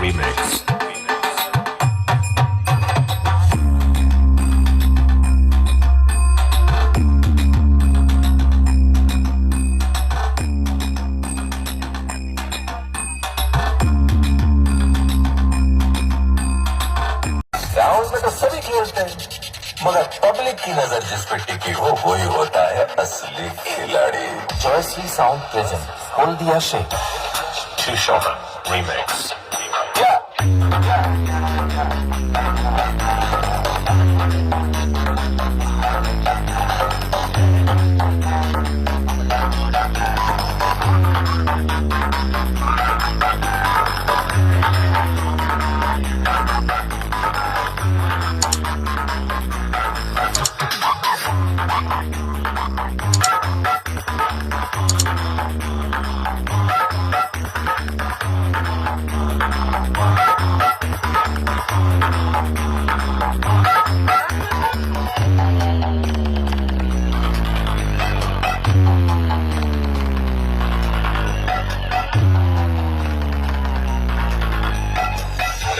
Remix. Ground में तो सभी खेलते हैं, मगर पब्लिक की नजर जिस पे टिकी हो वही होता है असली खिलाड़ी। Jayshree sound present Haldia Sheikh Two-Shocker Remix.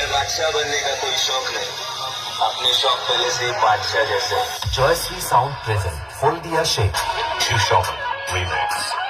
बादशाह बनने का कोई शौक नहीं, अपने शौक पहले से ही बादशाह जैसे। Jayshree sound present Haldia Sheikh Two-Shocker Remix.